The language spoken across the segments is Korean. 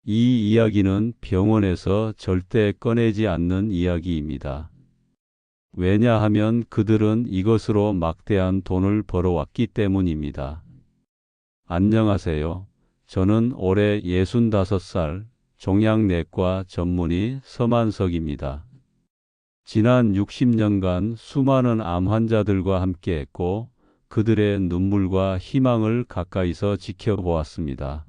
이 이야기는 병원에서 절대 꺼내지 않는 이야기입니다. 왜냐하면 그들은 이것으로 막대한 돈을 벌어왔기 때문입니다. 안녕하세요. 저는 올해 65살 종양내과 전문의 서만석입니다. 지난 60년간 수많은 암 환자들과 함께했고 그들의 눈물과 희망을 가까이서 지켜보았습니다.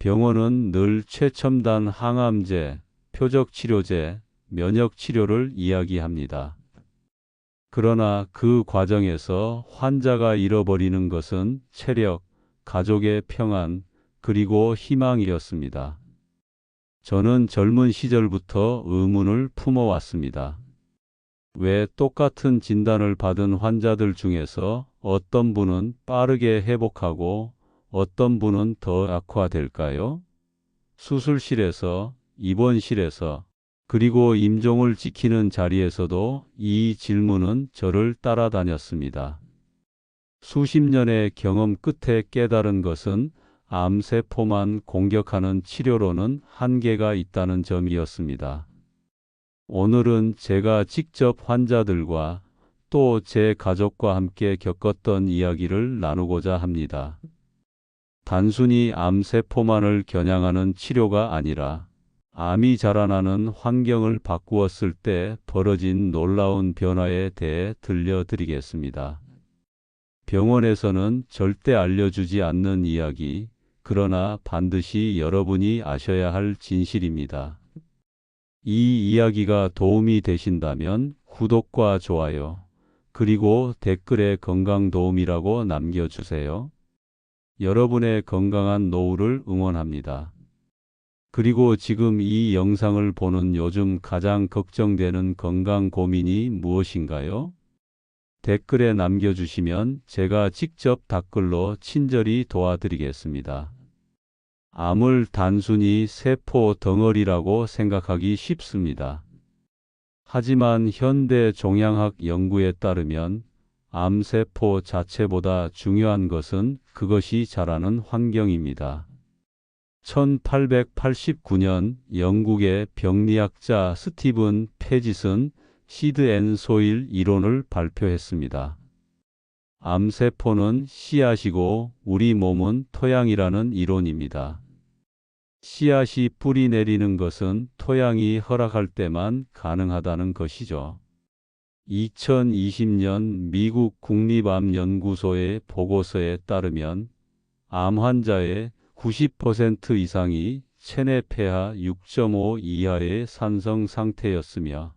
병원은 늘 최첨단 항암제, 표적치료제, 면역치료를 이야기합니다. 그러나 그 과정에서 환자가 잃어버리는 것은 체력, 가족의 평안, 그리고 희망이었습니다. 저는 젊은 시절부터 의문을 품어왔습니다. 왜 똑같은 진단을 받은 환자들 중에서 어떤 분은 빠르게 회복하고 어떤 분은 더 악화될까요? 수술실에서, 입원실에서, 그리고 임종을 지키는 자리에서도 이 질문은 저를 따라다녔습니다. 수십 년의 경험 끝에 깨달은 것은 암세포만 공격하는 치료로는 한계가 있다는 점이었습니다. 오늘은 제가 직접 환자들과 또 제 가족과 함께 겪었던 이야기를 나누고자 합니다. 단순히 암세포만을 겨냥하는 치료가 아니라 암이 자라나는 환경을 바꾸었을 때 벌어진 놀라운 변화에 대해 들려드리겠습니다. 병원에서는 절대 알려주지 않는 이야기, 그러나 반드시 여러분이 아셔야 할 진실입니다. 이 이야기가 도움이 되신다면 구독과 좋아요, 그리고 댓글에 건강도움이라고 남겨주세요. 여러분의 건강한 노후를 응원합니다. 그리고 지금 이 영상을 보는 요즘 가장 걱정되는 건강 고민이 무엇인가요? 댓글에 남겨주시면 제가 직접 답글로 친절히 도와드리겠습니다. 암을 단순히 세포 덩어리라고 생각하기 쉽습니다. 하지만 현대 종양학 연구에 따르면 암세포 자체보다 중요한 것은 그것이 자라는 환경입니다. 1889년 영국의 병리학자 스티븐 페짓은 시드 앤 소일 이론을 발표했습니다. 암세포는 씨앗이고 우리 몸은 토양이라는 이론입니다. 씨앗이 뿌리 내리는 것은 토양이 허락할 때만 가능하다는 것이죠. 2020년 미국 국립암연구소의 보고서에 따르면 암 환자의 90% 이상이 체내 pH 6.5 이하의 산성 상태였으며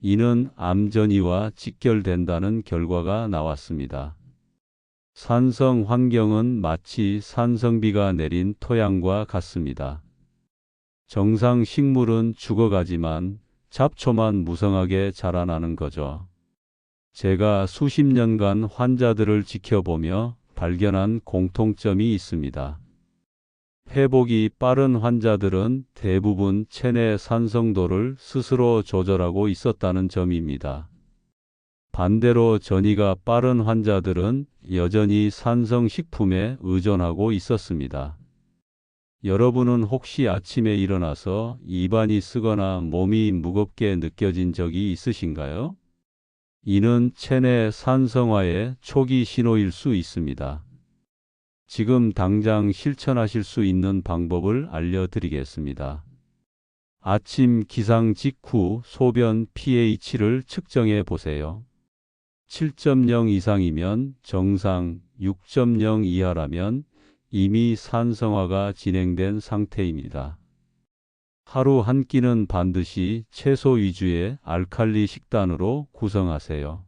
이는 암 전이와 직결된다는 결과가 나왔습니다. 산성 환경은 마치 산성비가 내린 토양과 같습니다. 정상 식물은 죽어가지만 잡초만 무성하게 자라나는 거죠. 제가 수십 년간 환자들을 지켜보며 발견한 공통점이 있습니다. 회복이 빠른 환자들은 대부분 체내 산성도를 스스로 조절하고 있었다는 점입니다. 반대로 전이가 빠른 환자들은 여전히 산성식품에 의존하고 있었습니다. 여러분은 혹시 아침에 일어나서 입안이 쓰거나 몸이 무겁게 느껴진 적이 있으신가요? 이는 체내 산성화의 초기 신호일 수 있습니다. 지금 당장 실천하실 수 있는 방법을 알려드리겠습니다. 아침 기상 직후 소변 pH를 측정해 보세요. 7.0 이상이면 정상, 6.0 이하라면 이미 산성화가 진행된 상태입니다. 하루 한 끼는 반드시 채소 위주의 알칼리 식단으로 구성하세요.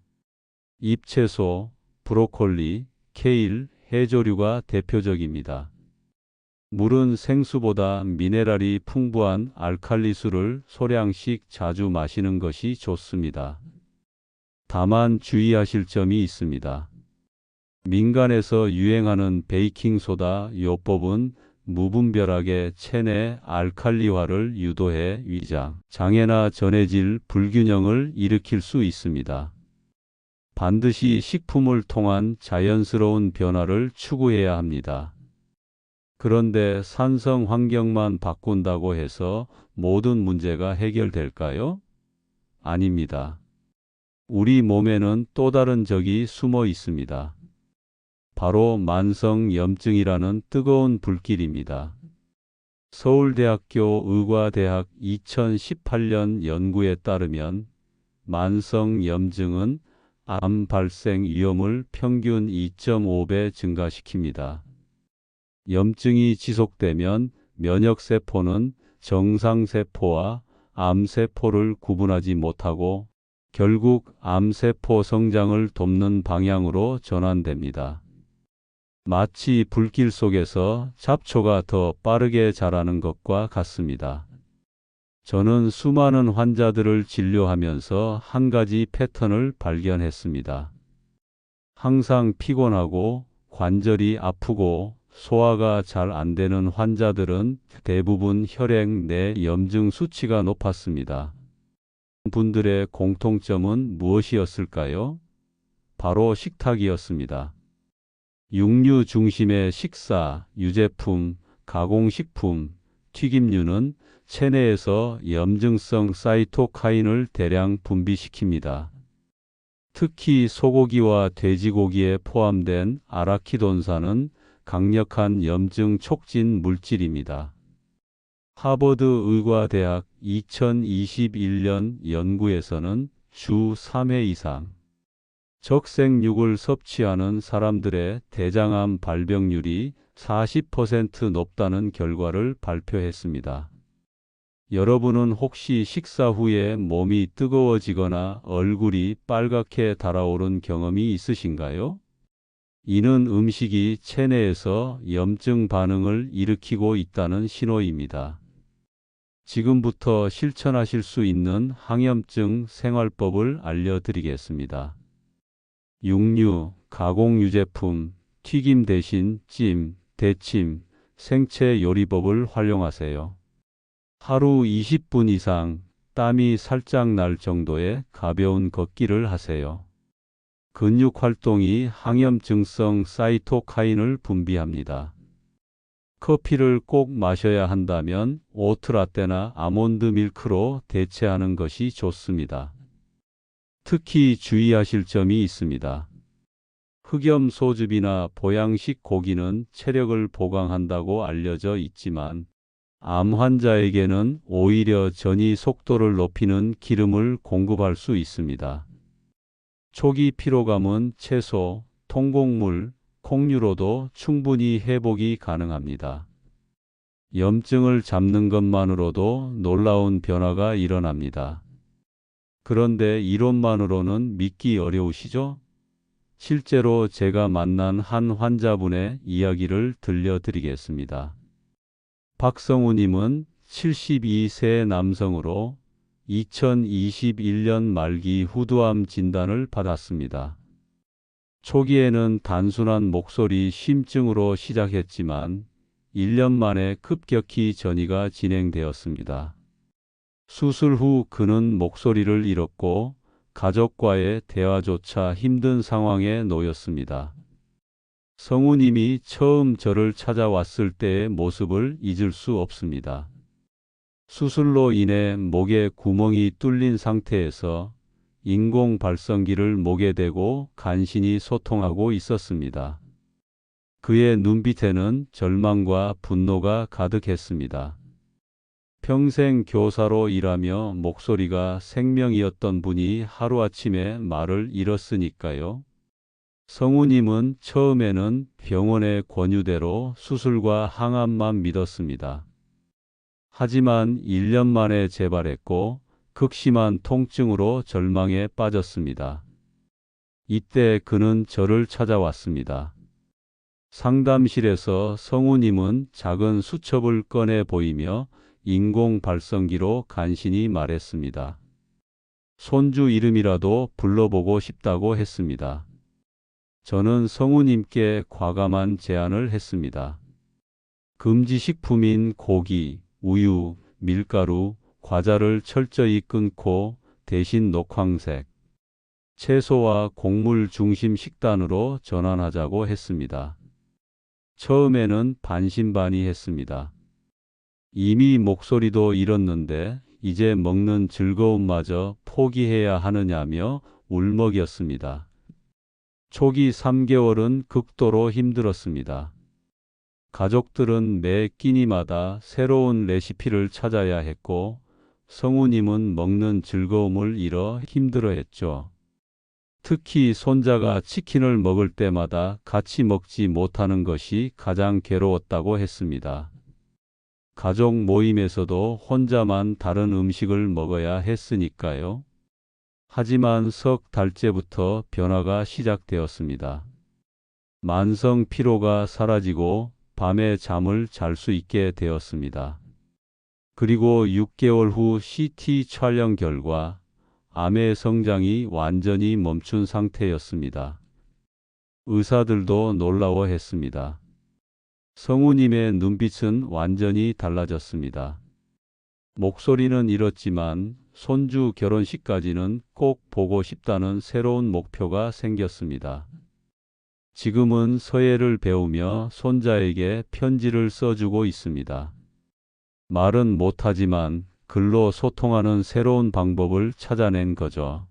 잎채소, 브로콜리, 케일, 해조류가 대표적입니다. 물은 생수보다 미네랄이 풍부한 알칼리수를 소량씩 자주 마시는 것이 좋습니다. 다만 주의하실 점이 있습니다. 민간에서 유행하는 베이킹소다 요법은 무분별하게 체내 알칼리화를 유도해 위장, 장애나 전해질 불균형을 일으킬 수 있습니다. 반드시 식품을 통한 자연스러운 변화를 추구해야 합니다. 그런데 산성 환경만 바꾼다고 해서 모든 문제가 해결될까요? 아닙니다. 우리 몸에는 또 다른 적이 숨어 있습니다. 바로 만성염증이라는 뜨거운 불길입니다. 서울대학교 의과대학 2018년 연구에 따르면 만성염증은 암 발생 위험을 평균 2.5배 증가시킵니다. 염증이 지속되면 면역세포는 정상세포와 암세포를 구분하지 못하고 결국 암세포 성장을 돕는 방향으로 전환됩니다. 마치 불길 속에서 잡초가 더 빠르게 자라는 것과 같습니다. 저는 수많은 환자들을 진료하면서 한 가지 패턴을 발견했습니다. 항상 피곤하고 관절이 아프고 소화가 잘 안 되는 환자들은 대부분 혈액 내 염증 수치가 높았습니다. 분들의 공통점은 무엇이었을까요? 바로 식탁이었습니다. 육류 중심의 식사, 유제품, 가공식품, 튀김류는 체내에서 염증성 사이토카인을 대량 분비시킵니다. 특히 소고기와 돼지고기에 포함된 아라키돈산은 강력한 염증 촉진 물질입니다. 하버드 의과대학 2021년 연구에서는 주 3회 이상 적색육을 섭취하는 사람들의 대장암 발병률이 40% 높다는 결과를 발표했습니다. 여러분은 혹시 식사 후에 몸이 뜨거워지거나 얼굴이 빨갛게 달아오른 경험이 있으신가요? 이는 음식이 체내에서 염증 반응을 일으키고 있다는 신호입니다. 지금부터 실천하실 수 있는 항염증 생활법을 알려드리겠습니다. 육류, 가공유제품, 튀김 대신 찜, 데침, 생채 요리법을 활용하세요. 하루 20분 이상 땀이 살짝 날 정도의 가벼운 걷기를 하세요. 근육 활동이 항염증성 사이토카인을 분비합니다. 커피를 꼭 마셔야 한다면 오트라떼나 아몬드 밀크로 대체하는 것이 좋습니다. 특히 주의하실 점이 있습니다. 흑염 소즙이나 보양식 고기는 체력을 보강한다고 알려져 있지만 암 환자에게는 오히려 전이 속도를 높이는 기름을 공급할 수 있습니다. 초기 피로감은 채소, 통곡물, 콩류로도 충분히 회복이 가능합니다. 염증을 잡는 것만으로도 놀라운 변화가 일어납니다. 그런데 이론만으로는 믿기 어려우시죠? 실제로 제가 만난 한 환자분의 이야기를 들려드리겠습니다. 박성우님은 72세 남성으로 2021년 말기 후두암 진단을 받았습니다. 초기에는 단순한 목소리 심증으로 시작했지만 1년 만에 급격히 전이가 진행되었습니다. 수술 후 그는 목소리를 잃었고 가족과의 대화조차 힘든 상황에 놓였습니다. 성우님이 처음 저를 찾아왔을 때의 모습을 잊을 수 없습니다. 수술로 인해 목에 구멍이 뚫린 상태에서 인공 발성기를 목에 대고 간신히 소통하고 있었습니다. 그의 눈빛에는 절망과 분노가 가득했습니다. 평생 교사로 일하며 목소리가 생명이었던 분이 하루아침에 말을 잃었으니까요. 성우님은 처음에는 병원의 권유대로 수술과 항암만 믿었습니다. 하지만 1년 만에 재발했고 극심한 통증으로 절망에 빠졌습니다. 이때 그는 저를 찾아왔습니다. 상담실에서 성우님은 작은 수첩을 꺼내 보이며 인공 발성기로 간신히 말했습니다. 손주 이름이라도 불러보고 싶다고 했습니다. 저는 성우님께 과감한 제안을 했습니다. 금지 식품인 고기, 우유, 밀가루, 과자를 철저히 끊고 대신 녹황색, 채소와 곡물 중심 식단으로 전환하자고 했습니다. 처음에는 반신반의했습니다. 이미 목소리도 잃었는데 이제 먹는 즐거움마저 포기해야 하느냐며 울먹였습니다. 초기 3개월은 극도로 힘들었습니다. 가족들은 매 끼니마다 새로운 레시피를 찾아야 했고 성우님은 먹는 즐거움을 잃어 힘들어했죠. 특히 손자가 치킨을 먹을 때마다 같이 먹지 못하는 것이 가장 괴로웠다고 했습니다. 가족 모임에서도 혼자만 다른 음식을 먹어야 했으니까요. 하지만 석 달째부터 변화가 시작되었습니다. 만성 피로가 사라지고 밤에 잠을 잘 수 있게 되었습니다. 그리고 6개월 후 CT 촬영 결과 암의 성장이 완전히 멈춘 상태였습니다. 의사들도 놀라워했습니다. 성우님의 눈빛은 완전히 달라졌습니다. 목소리는 잃었지만 손주 결혼식까지는 꼭 보고 싶다는 새로운 목표가 생겼습니다. 지금은 서예를 배우며 손자에게 편지를 써주고 있습니다. 말은 못하지만 글로 소통하는 새로운 방법을 찾아낸 거죠.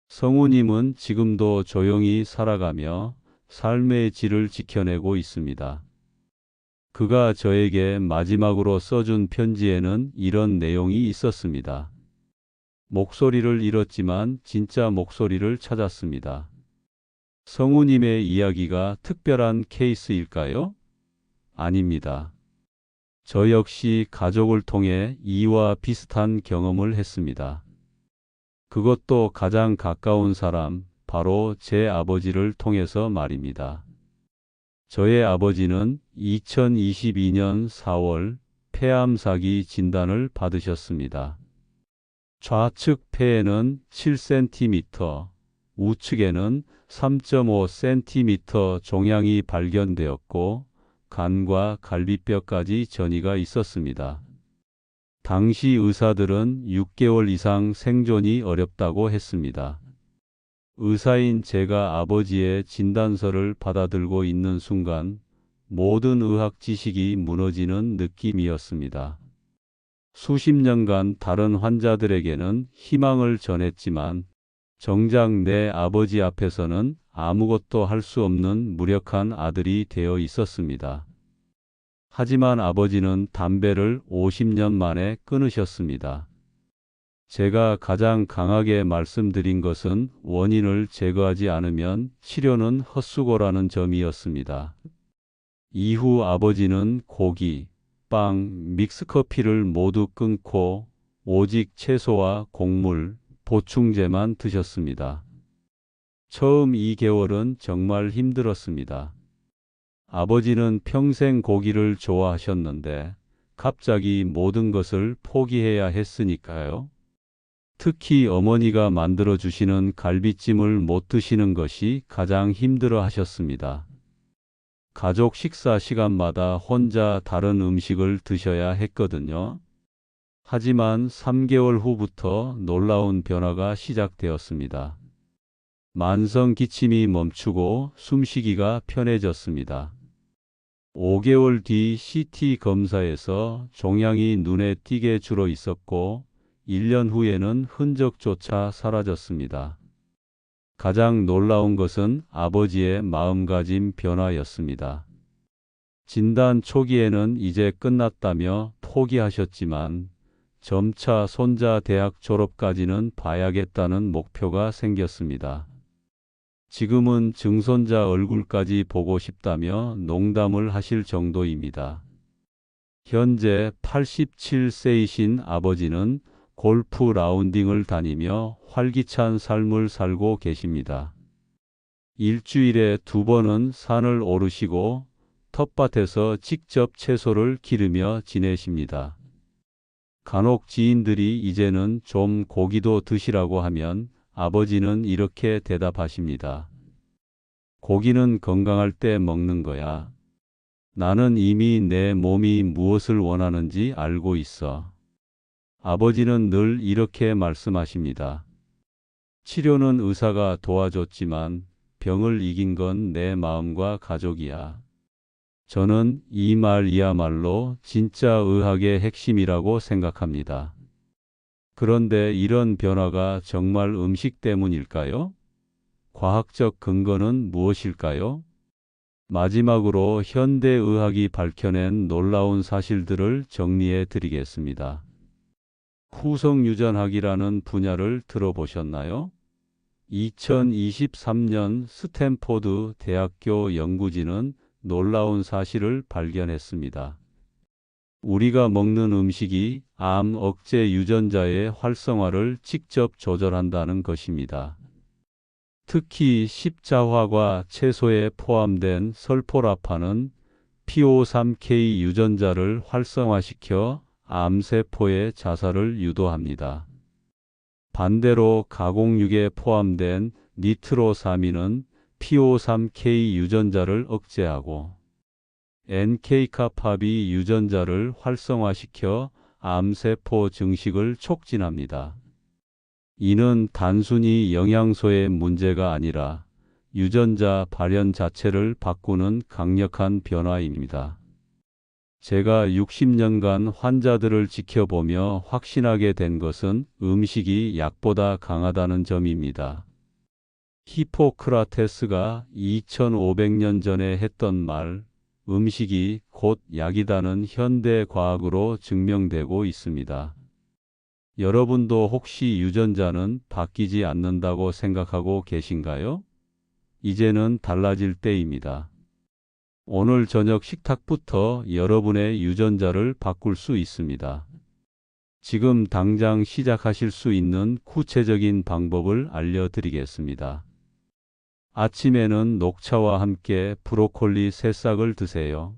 성우님은 지금도 조용히 살아가며 삶의 질을 지켜내고 있습니다. 그가 저에게 마지막으로 써준 편지에는 이런 내용이 있었습니다. 목소리를 잃었지만 진짜 목소리를 찾았습니다. 성우님의 이야기가 특별한 케이스일까요? 아닙니다. 저 역시 가족을 통해 이와 비슷한 경험을 했습니다. 그것도 가장 가까운 사람, 바로 제 아버지를 통해서 말입니다. 저의 아버지는 2022년 4월 폐암사기 진단을 받으셨습니다. 좌측 폐에는 7cm, 우측에는 3.5cm 종양이 발견되었고 간과 갈비뼈까지 전이가 있었습니다. 당시 의사들은 6개월 이상 생존이 어렵다고 했습니다. 의사인 제가 아버지의 진단서를 받아들고 있는 순간 모든 의학 지식이 무너지는 느낌이었습니다. 수십 년간 다른 환자들에게는 희망을 전했지만 정작 내 아버지 앞에서는 아무것도 할 수 없는 무력한 아들이 되어 있었습니다. 하지만 아버지는 담배를 50년 만에 끊으셨습니다. 제가 가장 강하게 말씀드린 것은 원인을 제거하지 않으면 치료는 헛수고라는 점이었습니다. 이후 아버지는 고기, 빵, 믹스커피를 모두 끊고 오직 채소와 곡물, 보충제만 드셨습니다. 처음 2개월은 정말 힘들었습니다. 아버지는 평생 고기를 좋아하셨는데 갑자기 모든 것을 포기해야 했으니까요. 특히 어머니가 만들어 주시는 갈비찜을 못 드시는 것이 가장 힘들어 하셨습니다. 가족 식사 시간마다 혼자 다른 음식을 드셔야 했거든요. 하지만 3개월 후부터 놀라운 변화가 시작되었습니다. 만성 기침이 멈추고 숨쉬기가 편해졌습니다. 5개월 뒤 CT 검사에서 종양이 눈에 띄게 줄어 있었고 1년 후에는 흔적조차 사라졌습니다. 가장 놀라운 것은 아버지의 마음가짐 변화였습니다. 진단 초기에는 이제 끝났다며 포기하셨지만 점차 손자 대학 졸업까지는 봐야겠다는 목표가 생겼습니다. 지금은 증손자 얼굴까지 보고 싶다며 농담을 하실 정도입니다. 현재 87세이신 아버지는 골프 라운딩을 다니며 활기찬 삶을 살고 계십니다. 일주일에 2번은 산을 오르시고 텃밭에서 직접 채소를 기르며 지내십니다. 간혹 지인들이 이제는 좀 고기도 드시라고 하면 아버지는 이렇게 대답하십니다. 고기는 건강할 때 먹는 거야. 나는 이미 내 몸이 무엇을 원하는지 알고 있어. 아버지는 늘 이렇게 말씀하십니다. 치료는 의사가 도와줬지만 병을 이긴 건 내 마음과 가족이야. 저는 이 말이야말로 진짜 의학의 핵심이라고 생각합니다. 그런데 이런 변화가 정말 음식 때문일까요? 과학적 근거는 무엇일까요? 마지막으로 현대의학이 밝혀낸 놀라운 사실들을 정리해 드리겠습니다. 후성유전학이라는 분야를 들어보셨나요? 2023년 스탠포드 대학교 연구진은 놀라운 사실을 발견했습니다. 우리가 먹는 음식이 암 억제 유전자의 활성화를 직접 조절한다는 것입니다. 특히 십자화과 채소에 포함된 설포라판은 P53K 유전자를 활성화시켜 암세포의 자살을 유도합니다. 반대로 가공육에 포함된 니트로사민은 P53K 유전자를 억제하고 NK-카파비 유전자를 활성화시켜 암세포 증식을 촉진합니다. 이는 단순히 영양소의 문제가 아니라 유전자 발현 자체를 바꾸는 강력한 변화입니다. 제가 60년간 환자들을 지켜보며 확신하게 된 것은 음식이 약보다 강하다는 점입니다. 히포크라테스가 2500년 전에 했던 말, 음식이 곧 약이다는 현대 과학으로 증명되고 있습니다. 여러분도 혹시 유전자는 바뀌지 않는다고 생각하고 계신가요? 이제는 달라질 때입니다. 오늘 저녁 식탁부터 여러분의 유전자를 바꿀 수 있습니다. 지금 당장 시작하실 수 있는 구체적인 방법을 알려드리겠습니다. 아침에는 녹차와 함께 브로콜리 새싹을 드세요.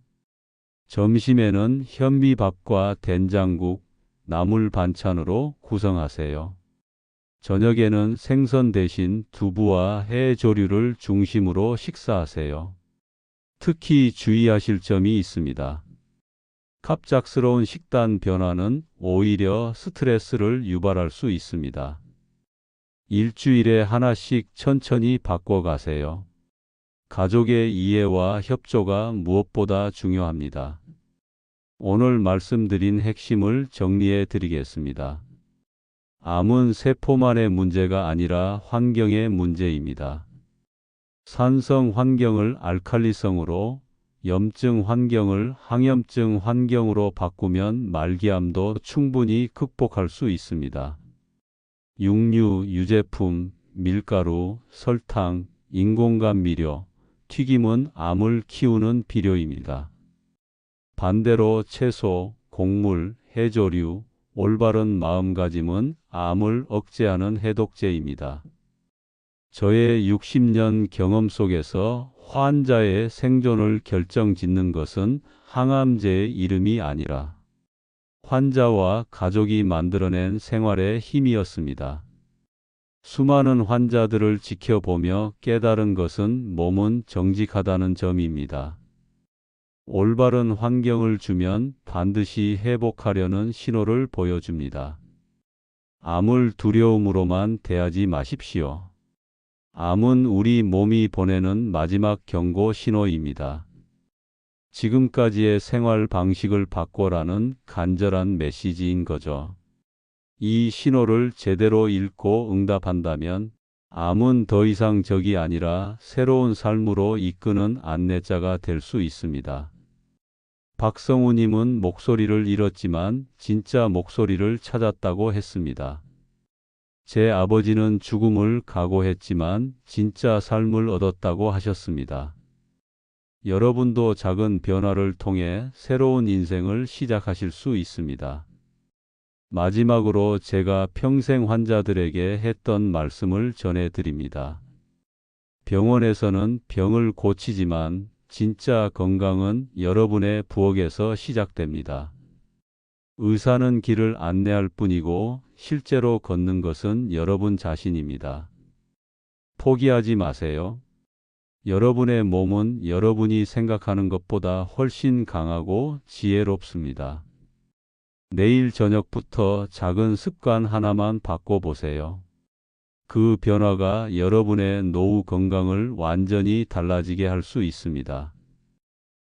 점심에는 현미밥과 된장국, 나물 반찬으로 구성하세요. 저녁에는 생선 대신 두부와 해조류를 중심으로 식사하세요. 특히 주의하실 점이 있습니다. 갑작스러운 식단 변화는 오히려 스트레스를 유발할 수 있습니다. 일주일에 하나씩 천천히 바꿔가세요. 가족의 이해와 협조가 무엇보다 중요합니다. 오늘 말씀드린 핵심을 정리해 드리겠습니다. 암은 세포만의 문제가 아니라 환경의 문제입니다. 산성 환경을 알칼리성으로, 염증 환경을 항염증 환경으로 바꾸면 말기암도 충분히 극복할 수 있습니다. 육류, 유제품, 밀가루, 설탕, 인공감미료, 튀김은 암을 키우는 비료입니다. 반대로 채소, 곡물, 해조류, 올바른 마음가짐은 암을 억제하는 해독제입니다. 저의 60년 경험 속에서 환자의 생존을 결정짓는 것은 항암제의 이름이 아니라 환자와 가족이 만들어낸 생활의 힘이었습니다. 수많은 환자들을 지켜보며 깨달은 것은 몸은 정직하다는 점입니다. 올바른 환경을 주면 반드시 회복하려는 신호를 보여줍니다. 암을 두려움으로만 대하지 마십시오. 암은 우리 몸이 보내는 마지막 경고 신호입니다. 지금까지의 생활 방식을 바꿔라는 간절한 메시지인 거죠. 이 신호를 제대로 읽고 응답한다면 암은 더 이상 적이 아니라 새로운 삶으로 이끄는 안내자가 될 수 있습니다. 박성우님은 목소리를 잃었지만 진짜 목소리를 찾았다고 했습니다. 제 아버지는 죽음을 각오했지만 진짜 삶을 얻었다고 하셨습니다. 여러분도 작은 변화를 통해 새로운 인생을 시작하실 수 있습니다. 마지막으로 제가 평생 환자들에게 했던 말씀을 전해드립니다. 병원에서는 병을 고치지만 진짜 건강은 여러분의 부엌에서 시작됩니다. 의사는 길을 안내할 뿐이고 실제로 걷는 것은 여러분 자신입니다. 포기하지 마세요. 여러분의 몸은 여러분이 생각하는 것보다 훨씬 강하고 지혜롭습니다. 내일 저녁부터 작은 습관 하나만 바꿔보세요. 그 변화가 여러분의 노후 건강을 완전히 달라지게 할 수 있습니다.